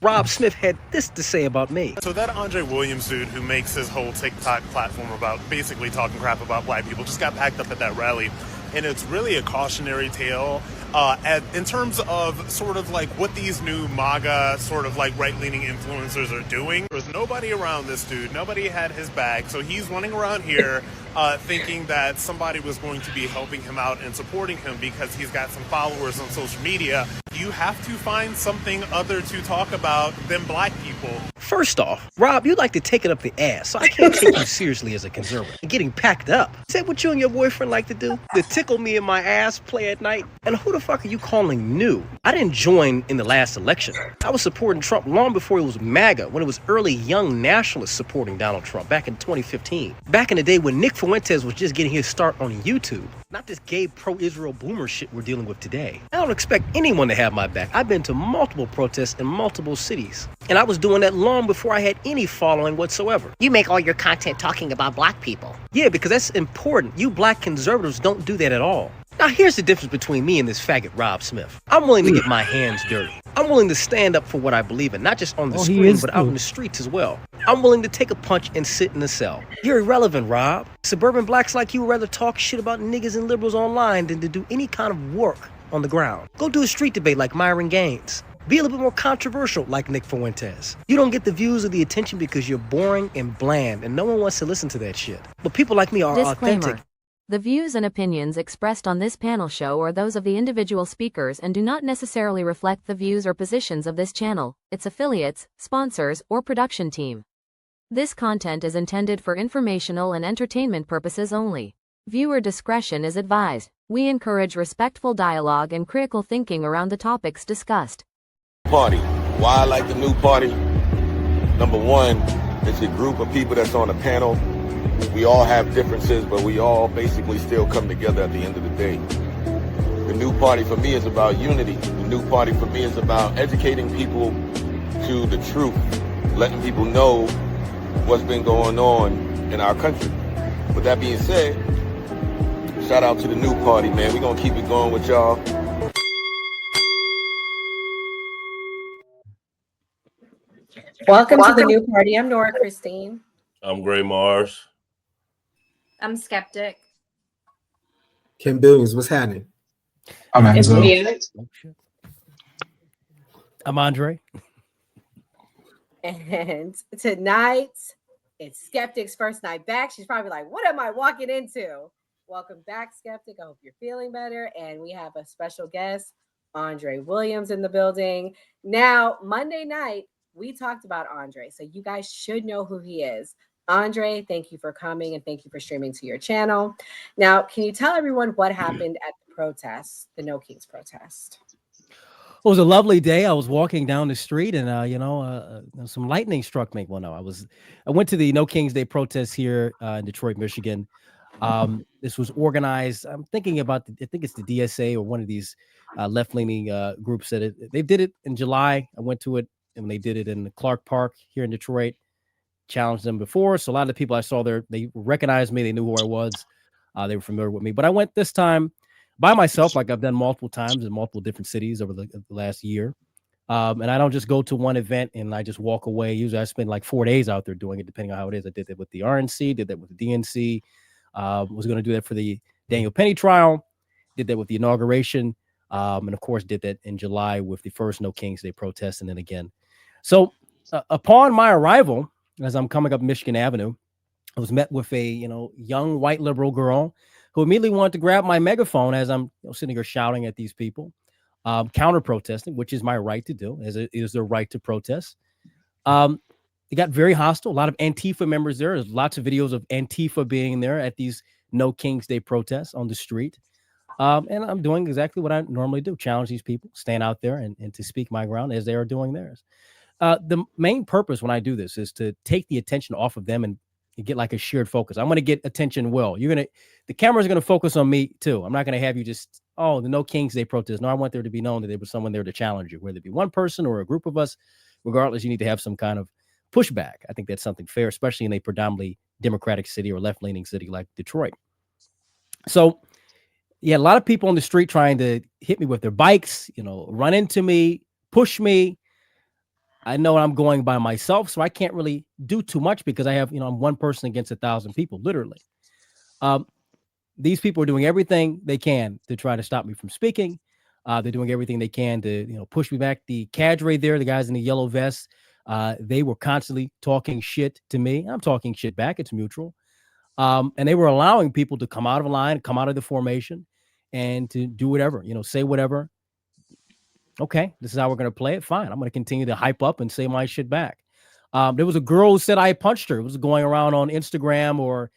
Rob Smith had this to say about me. So that Andre Williams dude who makes his whole TikTok platform about basically talking crap about black people just got packed up at that rally. And it's really a cautionary tale in terms of sort of like what these new MAGA sort of like right-leaning influencers are doing. There's nobody around this dude. Nobody had his back. So he's running around here thinking that somebody was going to be helping him out and supporting him because he's got some followers on social media. You have to find something other to talk about than black people. First off, Rob, you like to take it up the ass, so I can't take you seriously as a conservative. And getting packed up. Is that what you and your boyfriend like to do? To tickle me in my ass, play at night? And who the fuck are you calling new? I didn't join in the last election. I was supporting Trump long before it was MAGA, when it was early young nationalists supporting Donald Trump back in 2015. Back in the day when Nick Fuentes was just getting his start on YouTube. Not this gay pro-Israel boomer shit we're dealing with today. I don't expect anyone to have my back. I've been to multiple protests in multiple cities. And I was doing that long before I had any following whatsoever. You make all your content talking about black people. Yeah, because that's important. You black conservatives don't do that at all. Now here's the difference between me and this faggot Rob Smith. I'm willing to get my hands dirty. I'm willing to stand up for what I believe in, not just on the screen, but out in the streets as well. I'm willing to take a punch and sit in a cell. You're irrelevant, Rob. Suburban blacks like you would rather talk shit about niggas and liberals online than to do any kind of work on the ground. Go do a street debate like Myron Gaines. Be a little bit more controversial like Nick Fuentes. You don't get the views or the attention because you're boring and bland, and no one wants to listen to that shit. But people like me are authentic. The views and opinions expressed on this panel show are those of the individual speakers and do not necessarily reflect the views or positions of this channel, its affiliates, sponsors, or production team. This content is intended for informational and entertainment purposes only. Viewer discretion is advised. We encourage respectful dialogue and critical thinking around the topics discussed. Party. Why I like the new party? Number one, it's a group of people that's on a panel. We all have differences, but we all basically still come together at the end of the day. The new party for me is about unity. The new party for me is about educating people to the truth, letting people know what's been going on in our country. With that being said, shout out to the new party, man. We're going to keep it going with y'all. Welcome to the new party. I'm Nora Christine. I'm Gray Mars. I'm Skeptic. Kim Billions, what's happening? I'm Enzo. I'm Andre. And tonight, it's Skeptic's first night back. She's probably like, what am I walking into? Welcome back, Skeptic. I hope you're feeling better. And we have a special guest, Andre Williams, in the building. Now, Monday night, we talked about Andre, so you guys should know who he is. Andre, thank you for coming and thank you for streaming to your channel. Now, can you tell everyone what happened at the protest, the No Kings protest? It was a lovely day. I was walking down the street and, some lightning struck me. Well, no, I went to the No Kings Day protest here in Detroit, Michigan. This was organized. I'm thinking about, I think it's the DSA or one of these left-leaning groups that they did it in July. I went to it and they did it in Clark Park here in Detroit. Challenged them before. So a lot of the people I saw there, they recognized me. They knew who I was. They were familiar with me. But I went this time by myself, like I've done multiple times in multiple different cities over the last year. And I don't just go to one event and I just walk away. Usually I spend like 4 days out there doing it, depending on how it is. I did that with the RNC, did that with the DNC, was going to do that for the Daniel Penny trial, did that with the inauguration, and of course did that in July with the first No Kings Day protest, and then again. So upon my arrival, as I'm coming up Michigan Avenue, I was met with a young white liberal girl who immediately wanted to grab my megaphone as I'm sitting here shouting at these people, counter protesting, which is my right to do, as it is their right to protest. It got very hostile. A lot of Antifa members there. There's lots of videos of Antifa being there at these No Kings Day protests on the street. And I'm doing exactly what I normally do, challenge these people, stand out there and to speak my ground as they are doing theirs. The main purpose when I do this is to take the attention off of them and get like a shared focus. I'm going to get attention. The camera's going to focus on me too. I'm not going to have you just, the No Kings Day protest. No, I want there to be known that there was someone there to challenge you, whether it be one person or a group of us. Regardless, you need to have some kind of pushback. I think that's something fair, especially in a predominantly Democratic city or left-leaning city like Detroit. So, yeah, a lot of people on the street trying to hit me with their bikes, run into me, push me. I know I'm going by myself, so I can't really do too much because I have, I'm one person against 1,000 people, literally. These people are doing everything they can to try to stop me from speaking. They're doing everything they can to, push me back. The cadre there, the guys in the yellow vests, they were constantly talking shit to me. I'm talking shit back. It's mutual. And they were allowing people to come out of line, come out of the formation, and to do whatever, say whatever. Okay, this is how we're going to play it. Fine. I'm going to continue to hype up and say my shit back. There was a girl who said I punched her. It was going around on Instagram or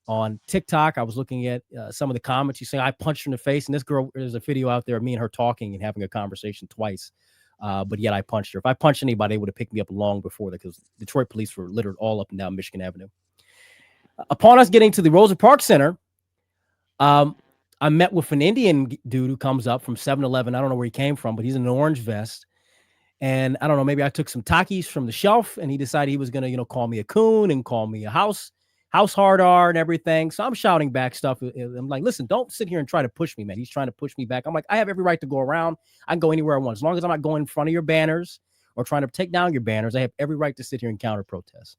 on TikTok. I was looking at some of the comments. You say I punched her in the face. And this girl, there's a video out there of me and her talking and having a conversation twice. But yet I punched her. If I punched anybody, they would have picked me up long before that because Detroit police were littered all up and down Michigan Avenue. Upon us getting to the Rosa Parks Center, I met with an Indian dude who comes up from 7-Eleven. I don't know where he came from, but he's in an orange vest. And I don't know, maybe I took some Takis from the shelf and he decided he was going to, call me a coon and call me a house hard R and everything. So I'm shouting back stuff. I'm like, listen, don't sit here and try to push me, man. He's trying to push me back. I'm like, I have every right to go around. I can go anywhere I want. As long as I'm not going in front of your banners or trying to take down your banners, I have every right to sit here and counter protest.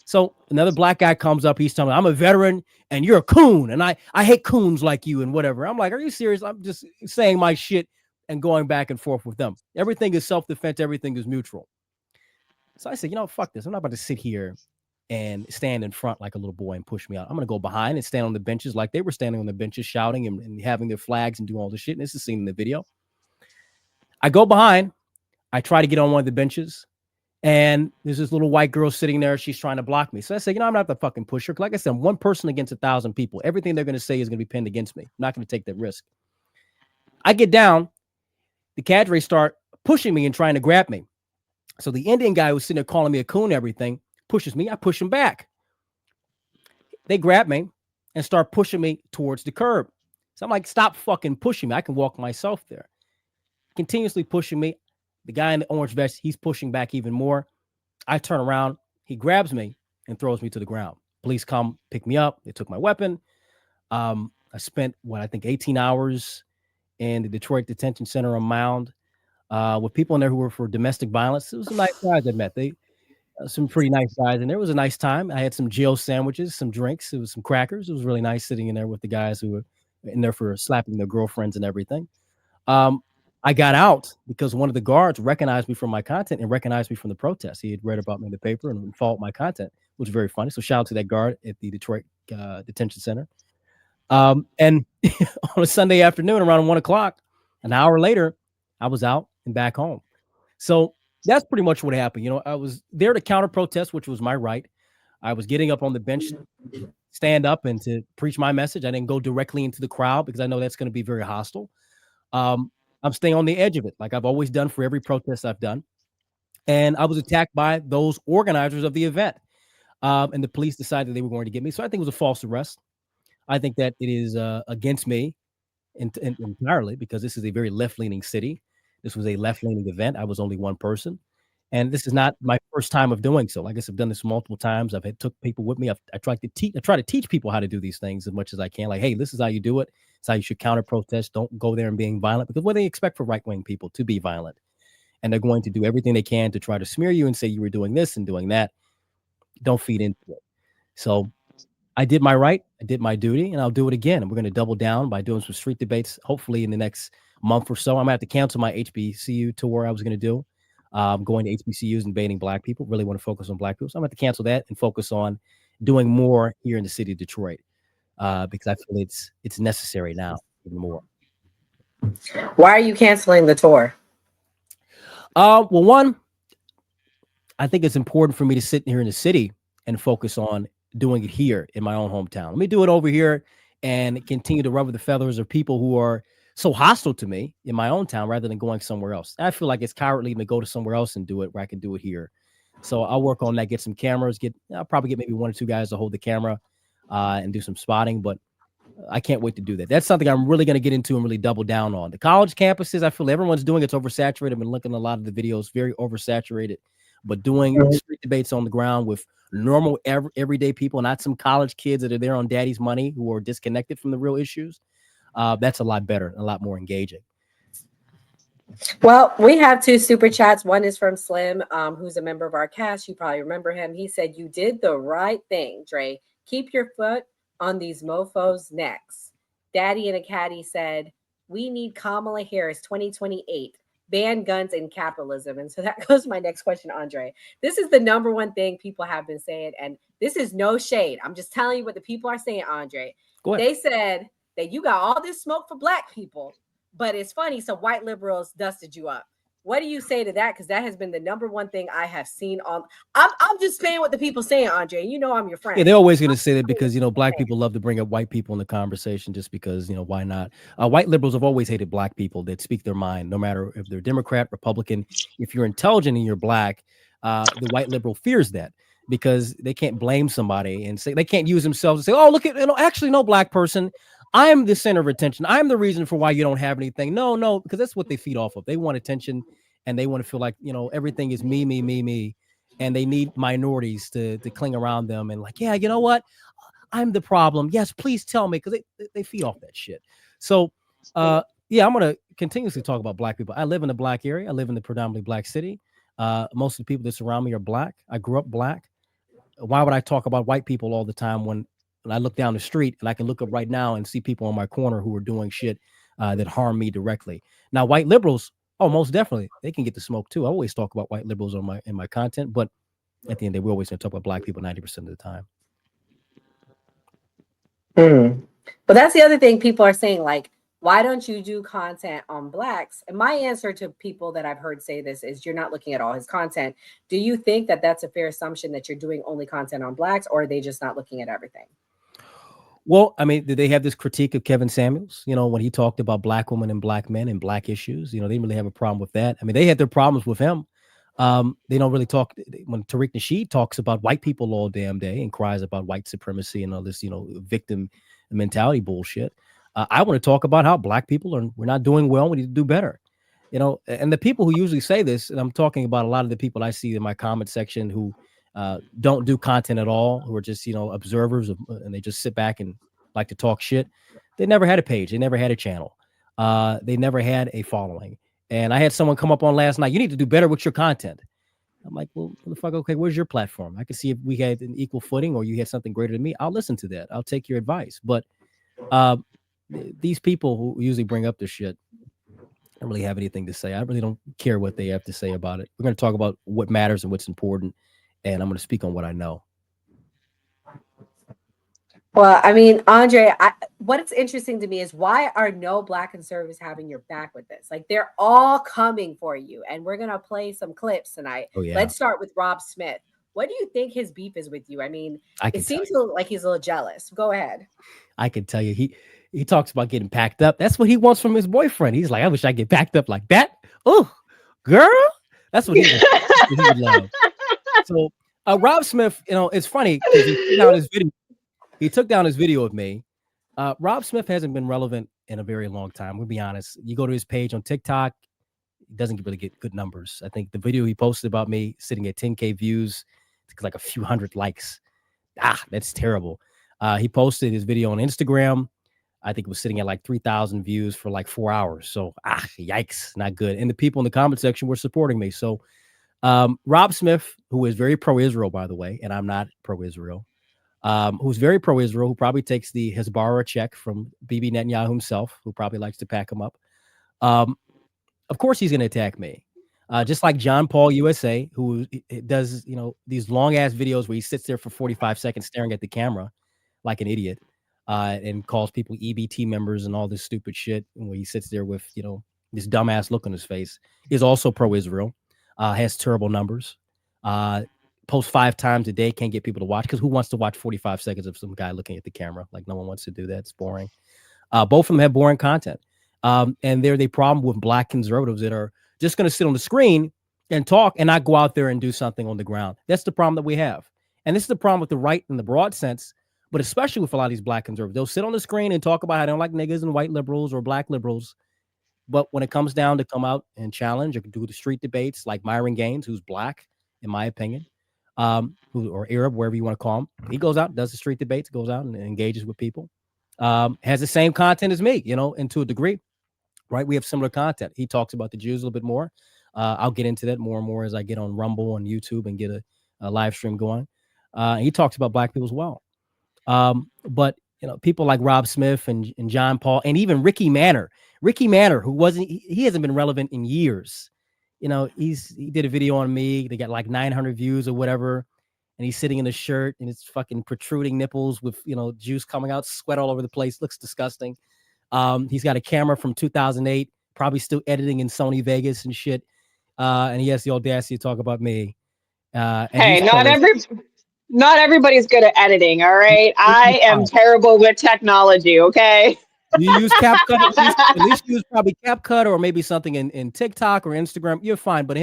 So another black guy comes up. He's telling me I'm a veteran and you're a coon. And I hate coons like you and whatever. I'm like, are you serious? I'm just saying my shit and going back and forth with them. Everything is self-defense. Everything is mutual. So I said, fuck this. I'm not about to sit here and stand in front like a little boy and push me out. I'm going to go behind and stand on the benches like they were standing on the benches, shouting and having their flags and do all this shit. And this is seen in the video. I go behind. I try to get on one of the benches. And there's this little white girl sitting there. She's trying to block me. So I say, I'm not the fucking pusher. Like I said, I'm one person against 1,000 people. Everything they're going to say is going to be pinned against me. I'm not going to take that risk. I get down. The cadre start pushing me and trying to grab me. So the Indian guy who's sitting there calling me a coon and everything pushes me. I push him back. They grab me and start pushing me towards the curb. So I'm like, stop fucking pushing me. I can walk myself there. Continuously pushing me. The guy in the orange vest, he's pushing back even more. I turn around. He grabs me and throws me to the ground. Police come pick me up. They took my weapon. I spent, 18 hours in the Detroit Detention Center on Mound with people in there who were for domestic violence. It was some nice guys I met. Some pretty nice guys. And there was a nice time. I had some jail sandwiches, some drinks. It was some crackers. It was really nice sitting in there with the guys who were in there for slapping their girlfriends and everything. I got out because one of the guards recognized me from my content and recognized me from the protest. He had read about me in the paper and followed my content, which was very funny. So shout out to that guard at the Detroit Detention Center. And on a Sunday afternoon around 1:00, an hour later, I was out and back home. So that's pretty much what happened. I was there to counter protest, which was my right. I was getting up on the bench, stand up and to preach my message. I didn't go directly into the crowd because I know that's going to be very hostile. I'm staying on the edge of it, like I've always done for every protest I've done. And I was attacked by those organizers of the event. And the police decided they were going to get me. So I think it was a false arrest. I think that it is against me entirely because this is a very left-leaning city. This was a left-leaning event. I was only one person. And this is not my first time of doing so. I guess I've done this multiple times. I've took people with me. I try to teach people how to do these things as much as I can. Like, hey, this is how you do it. It's how you should counter protest. Don't go there and being violent because what do they expect for right-wing people to be violent? And they're going to do everything they can to try to smear you and say you were doing this and doing that. Don't feed into it. So I did my right. I did my duty, and I'll do it again. And we're going to double down by doing some street debates. Hopefully in the next month or so, I'm going to have to cancel my HBCU tour I was going to do. Going to HBCUs and baiting black people. Really want to focus on black people. So I'm going to have to cancel that and focus on doing more here in the city of Detroit because I feel it's necessary now even more. Why are you canceling the tour? Well, one, I think it's important for me to sit here in the city and focus on doing it here in my own hometown. Let me do it over here and continue to ruffle the feathers of people who are so hostile to me in my own town rather than going somewhere else. I feel like it's cowardly to go to somewhere else and do it where I can do it here. So I'll work on that, get some cameras, I'll probably get maybe 1 or 2 guys to hold the camera and do some spotting, but I can't wait to do that. That's something I'm really going to get into and really double down on. The college campuses, I feel everyone's doing it's oversaturated. I've been looking at a lot of the videos, very oversaturated, but doing street debates on the ground with normal everyday people, not some college kids that are there on daddy's money who are disconnected from the real issues. That's a lot better, a lot more engaging. Well, we have 2 super chats. One is from Slim, who's a member of our cast. You probably remember him. He said, "You did the right thing, Dre. Keep your foot on these mofos' necks." Daddy in a Caddy said, "We need Kamala Harris 2028. Ban guns and capitalism." And so that goes to my next question, Andre. This is the number one thing people have been saying, and this is no shade. I'm just telling you what the people are saying, Andre. Go ahead. They said that you got all this smoke for black people, but it's funny, so white liberals dusted you up. What do you say to that? Because that has been the number one thing I have seen on. I'm just saying what the people saying, Andre. You know I'm your friend. Yeah, they're always going to say that because, black people love to bring up white people in the conversation just because, why not? White liberals have always hated black people that speak their mind, no matter if they're Democrat, Republican. If you're intelligent and you're black, the white liberal fears that because they can't blame somebody and say they can't use themselves and say, oh, look at, actually, no, black person. I'm the center of attention. I'm the reason for why you don't have anything. No, because that's what they feed off of. They want attention and they want to feel like, everything is me. And they need minorities to cling around them and like, yeah, you know what? I'm the problem. Yes, please tell me, because they feed off that shit. So, yeah, I'm going to continuously talk about black people. I live in a black area. I live in the predominantly black city. Most of the people that surround me are black. I grew up black. Why would I talk about white people all the time when I look down the street and I can look up right now and see people on my corner who are doing shit that harm me directly? Now, white liberals, oh, most definitely, they can get the smoke too. I always talk about white liberals in my content, but at the end of the day, we're always going to talk about black people 90% of the time. But that's the other thing people are saying, like, why don't you do content on blacks? And my answer to people that I've heard say this is you're not looking at all his content. Do you think that that's a fair assumption that you're doing only content on blacks, or are they just not looking at everything? Well, I mean, did they have this critique of Kevin Samuels, when he talked about black women and black men and black issues? They didn't really have a problem with that. I mean, they had their problems with him. They don't really talk when Tariq Nasheed talks about white people all damn day and cries about white supremacy and all this, victim mentality bullshit. I want to talk about how black people we're not doing well. We need to do better, and the people who usually say this, and I'm talking about a lot of the people I see in my comment section who don't do content at all, who are just, observers and they just sit back and like to talk shit. They never had a page. They never had a channel. They never had a following. And I had someone come up on last night, you need to do better with your content. I'm like, well, motherfucker, okay, where's your platform? I can see if we had an equal footing or you had something greater than me. I'll listen to that. I'll take your advice. But these people who usually bring up this shit, I don't really have anything to say. I really don't care what they have to say about it. We're going to talk about what matters and what's important. And I'm going to speak on what I know. Well, I mean, Andre, what's interesting to me is why are no black conservatives having your back with this? Like, they're all coming for you. And we're going to play some clips tonight. Oh, yeah. Let's start with Rob Smith. What do you think his beef is with you? I mean, it seems like he's a little jealous. Go ahead. I can tell you, he talks about getting packed up. That's what he wants from his boyfriend. He's like, I wish I get packed up like that. Oh, girl. That's what he would love. So Rob Smith, it's funny because he took down his video of me. Rob Smith hasn't been relevant in a very long time. We'll be honest. You go to his page on TikTok, he doesn't really get good numbers. I think the video he posted about me sitting at 10K views, like a few hundred likes. That's terrible. He posted his video on Instagram. I think it was sitting at like 3,000 views for like 4 hours. So, yikes, not good. And the people in the comment section were supporting me. So, Rob Smith, who is very pro-Israel, by the way, and I'm not pro-Israel, who's very pro-Israel, who probably takes the Hezbollah check from Bibi Netanyahu himself, who probably likes to pack him up. Of course, he's going to attack me. Just like John Paul USA, who does, these long ass videos where he sits there for 45 seconds staring at the camera like an idiot, and calls people EBT members and all this stupid shit. And where he sits there with, this dumbass look on his face, is also pro-Israel, has terrible numbers, posts 5 times a day, can't get people to watch because who wants to watch 45 seconds of some guy looking at the camera? Like, no one wants to do that. It's boring. Both of them have boring content. And they're the problem with black conservatives that are just going to sit on the screen and talk and not go out there and do something on the ground. That's the problem that we have. And this is the problem with the right in the broad sense, but especially with a lot of these black conservatives. They'll sit on the screen and talk about how they don't like niggas and white liberals or black liberals. But when it comes down to come out and challenge or do the street debates like Myron Gaines, who's black, in my opinion, or Arab, wherever you want to call him, he goes out, does the street debates, goes out and engages with people, has the same content as me, and to a degree. right? We have similar content. He talks about the Jews a little bit more. I'll get into that more and more as I get on Rumble and YouTube and get a live stream going. He talks about black people as well. But people like Rob Smith and John Paul and even Ricky Manor, who he hasn't been relevant in years. He did a video on me. They got like 900 views or whatever. And he's sitting in a shirt and it's fucking protruding nipples with, juice coming out, sweat all over the place. Looks disgusting. He's got a camera from 2008, probably still editing in Sony Vegas and shit. And he has the audacity to talk about me. Hey, not everybody's good at editing. All right. I am terrible with technology. Okay. You use CapCut, at least use probably CapCut or maybe something in TikTok or Instagram. You're fine. But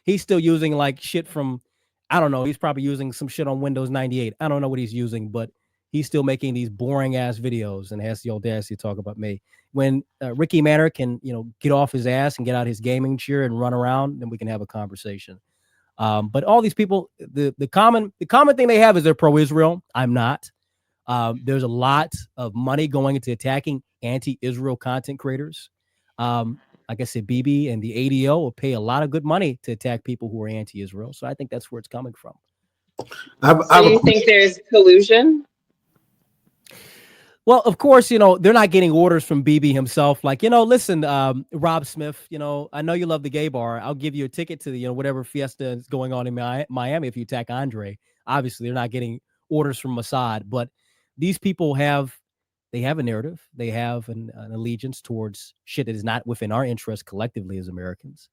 he's still using like shit from, I don't know. He's probably using some shit on Windows 98. I don't know what he's using, but he's still making these boring ass videos and has the audacity to talk about me. When Ricky Manor can, get off his ass and get out his gaming chair and run around, then we can have a conversation. But all these people, the common thing they have is they're pro-Israel. I'm not. There's a lot of money going into attacking anti-Israel content creators. Like I said, Bibi and the ADO will pay a lot of good money to attack people who are anti-Israel. So I think that's where it's coming from. So you think there's collusion? Well, of course, they're not getting orders from Bibi himself. Like, listen, Rob Smith, I know you love the gay bar. I'll give you a ticket to the, whatever fiesta is going on in Miami if you attack Andre. Obviously, they're not getting orders from Mossad, but these people have a narrative. They have an allegiance towards shit that is not within our interest collectively as Americans,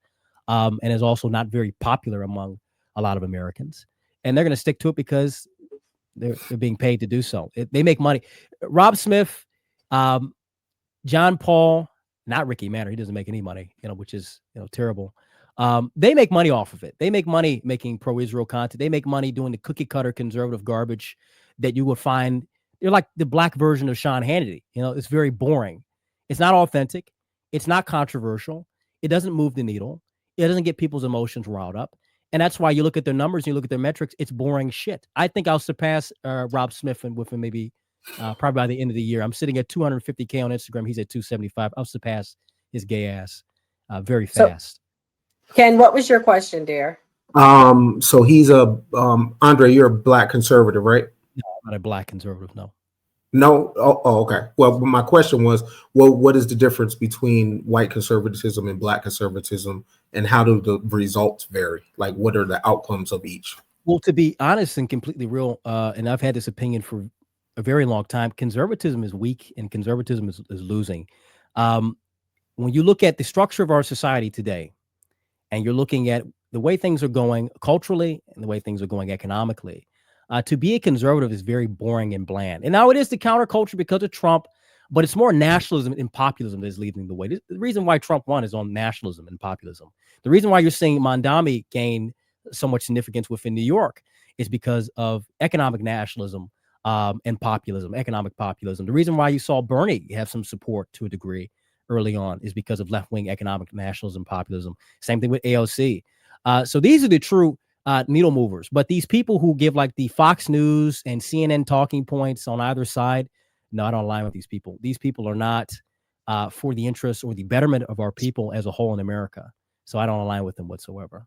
and is also not very popular among a lot of Americans. And they're going to stick to it because they're being paid to do so. They make money. Rob Smith, John Paul, not Ricky Manor. He doesn't make any money, which is terrible. They make money off of it. They make money making pro-Israel content. They make money doing the cookie cutter conservative garbage that you would find. They're like the black version of Sean Hannity. It's very boring. It's not authentic. It's not controversial. It doesn't move the needle. It doesn't get people's emotions riled up. And that's why you look at their numbers, and you look at their metrics. It's boring shit. I think I'll surpass Rob Smith within maybe probably by the end of the year. I'm sitting at 250K on Instagram. He's at 275. I'll surpass his gay ass very fast. So, Ken, what was your question, dear? So he's Andre, you're a black conservative, right? No, I'm not a black conservative. No. No. Oh, okay. Well, my question was, what is the difference between white conservatism and black conservatism, and how do the results vary? Like, what are the outcomes of each? Well, to be honest and completely real, and I've had this opinion for a very long time, conservatism is weak and conservatism is losing. When you look at the structure of our society today, and you're looking at the way things are going culturally and the way things are going economically, to be a conservative is very boring and bland. And now it is the counterculture because of Trump, but it's more nationalism and populism that is leading the way. The reason why Trump won is on nationalism and populism. The reason why you're seeing Mondami gain so much significance within New York is because of economic nationalism and populism, economic populism. The reason why you saw Bernie have some support to a degree early on is because of left-wing economic nationalism, populism. Same thing with AOC. So these are the true needle movers. But these people who give like the Fox News and CNN talking points on either side, no, I don't align with these people. These people are not for the interests or the betterment of our people as a whole in America. So I don't align with them whatsoever.